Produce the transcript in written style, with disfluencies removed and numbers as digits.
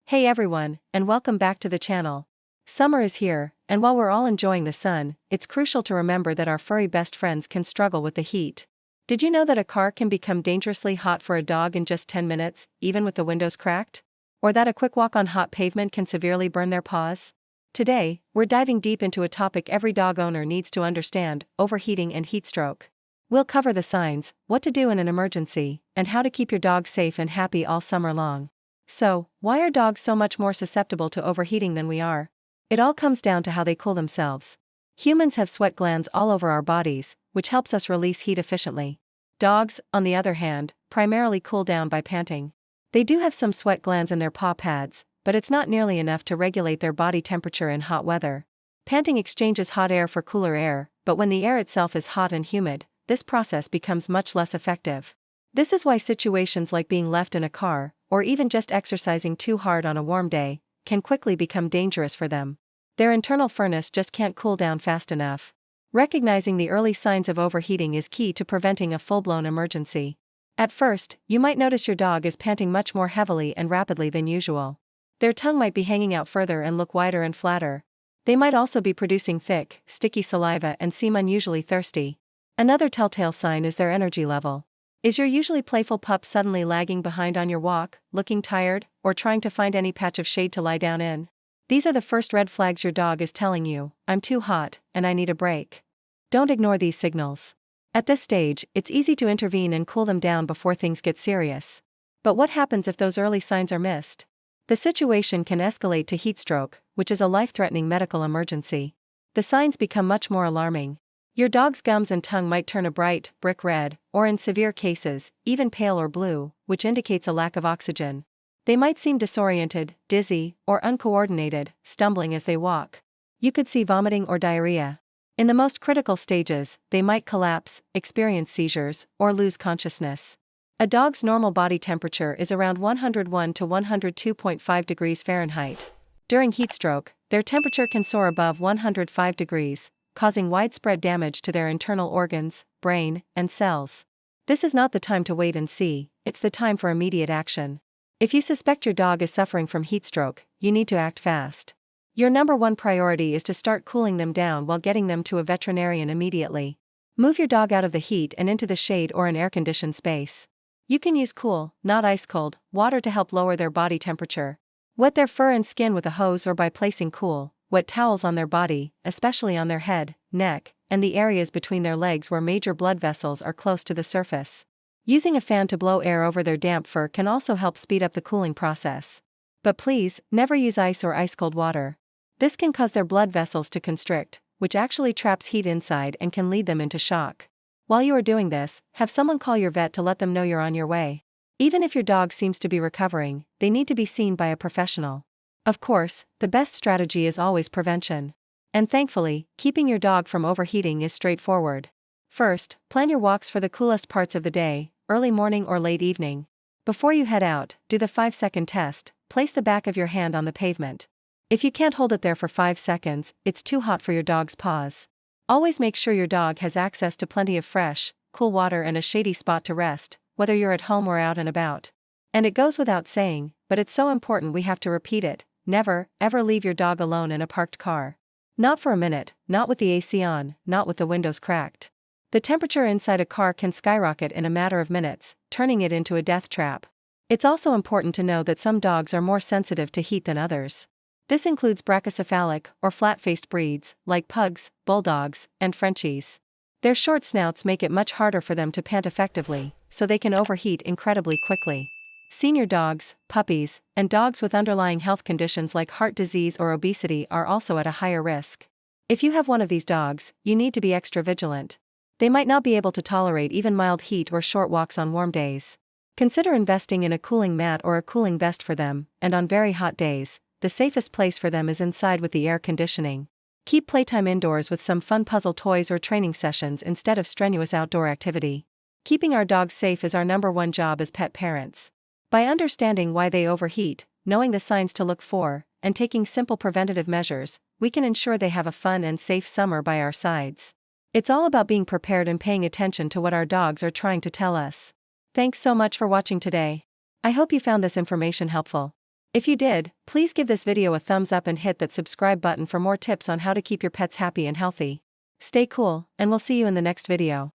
Hey everyone, and welcome back to the channel. Summer is here, and while we're all enjoying the sun, it's crucial to remember that our furry best friends can struggle with the heat. Did you know that a car can become dangerously hot for a dog in just 10 minutes, even with the windows cracked? Or that a quick walk on hot pavement can severely burn their paws? Today, we're diving deep into a topic every dog owner needs to understand: overheating and heat stroke. We'll cover the signs, what to do in an emergency, and how to keep your dog safe and happy all summer long. So, why are dogs so much more susceptible to overheating than we are? It all comes down to how they cool themselves. Humans have sweat glands all over our bodies, which helps us release heat efficiently. Dogs, on the other hand, primarily cool down by panting. They do have some sweat glands in their paw pads, but it's not nearly enough to regulate their body temperature in hot weather. Panting exchanges hot air for cooler air, but when the air itself is hot and humid, this process becomes much less effective. This is why situations like being left in a car, or even just exercising too hard on a warm day, can quickly become dangerous for them. Their internal furnace just can't cool down fast enough. Recognizing the early signs of overheating is key to preventing a full-blown emergency. At first, you might notice your dog is panting much more heavily and rapidly than usual. Their tongue might be hanging out further and look wider and flatter. They might also be producing thick, sticky saliva and seem unusually thirsty. Another telltale sign is their energy level. Is your usually playful pup suddenly lagging behind on your walk, looking tired, or trying to find any patch of shade to lie down in? These are the first red flags your dog is telling you: I'm too hot, and I need a break. Don't ignore these signals. At this stage, it's easy to intervene and cool them down before things get serious. But what happens if those early signs are missed? The situation can escalate to heat stroke, which is a life-threatening medical emergency. The signs become much more alarming. Your dog's gums and tongue might turn a bright, brick red, or in severe cases, even pale or blue, which indicates a lack of oxygen. They might seem disoriented, dizzy, or uncoordinated, stumbling as they walk. You could see vomiting or diarrhea. In the most critical stages, they might collapse, experience seizures, or lose consciousness. A dog's normal body temperature is around 101 to 102.5 degrees Fahrenheit. During heat stroke, their temperature can soar above 105 degrees, causing widespread damage to their internal organs, brain, and cells. This is not the time to wait and see, it's the time for immediate action. If you suspect your dog is suffering from heat stroke, you need to act fast. Your number one priority is to start cooling them down while getting them to a veterinarian immediately. Move your dog out of the heat and into the shade or an air-conditioned space. You can use cool, not ice-cold, water to help lower their body temperature. Wet their fur and skin with a hose or by placing cool, wet towels on their body, especially on their head, neck, and the areas between their legs where major blood vessels are close to the surface. Using a fan to blow air over their damp fur can also help speed up the cooling process. But please, never use ice or ice-cold water. This can cause their blood vessels to constrict, which actually traps heat inside and can lead them into shock. While you are doing this, have someone call your vet to let them know you're on your way. Even if your dog seems to be recovering, they need to be seen by a professional. Of course, the best strategy is always prevention. And thankfully, keeping your dog from overheating is straightforward. First, plan your walks for the coolest parts of the day, early morning or late evening. Before you head out, do the 5-second test. Place the back of your hand on the pavement. If you can't hold it there for 5 seconds, it's too hot for your dog's paws. Always make sure your dog has access to plenty of fresh, cool water and a shady spot to rest, whether you're at home or out and about. And it goes without saying, but it's so important we have to repeat it: never, ever leave your dog alone in a parked car. Not for a minute, not with the AC on, not with the windows cracked. The temperature inside a car can skyrocket in a matter of minutes, turning it into a death trap. It's also important to know that some dogs are more sensitive to heat than others. This includes brachycephalic or flat-faced breeds, like pugs, bulldogs, and Frenchies. Their short snouts make it much harder for them to pant effectively, so they can overheat incredibly quickly. Senior dogs, puppies, and dogs with underlying health conditions like heart disease or obesity are also at a higher risk. If you have one of these dogs, you need to be extra vigilant. They might not be able to tolerate even mild heat or short walks on warm days. Consider investing in a cooling mat or a cooling vest for them, and on very hot days, the safest place for them is inside with the air conditioning. Keep playtime indoors with some fun puzzle toys or training sessions instead of strenuous outdoor activity. Keeping our dogs safe is our number one job as pet parents. By understanding why they overheat, knowing the signs to look for, and taking simple preventative measures, we can ensure they have a fun and safe summer by our sides. It's all about being prepared and paying attention to what our dogs are trying to tell us. Thanks so much for watching today. I hope you found this information helpful. If you did, please give this video a thumbs up and hit that subscribe button for more tips on how to keep your pets happy and healthy. Stay cool, and we'll see you in the next video.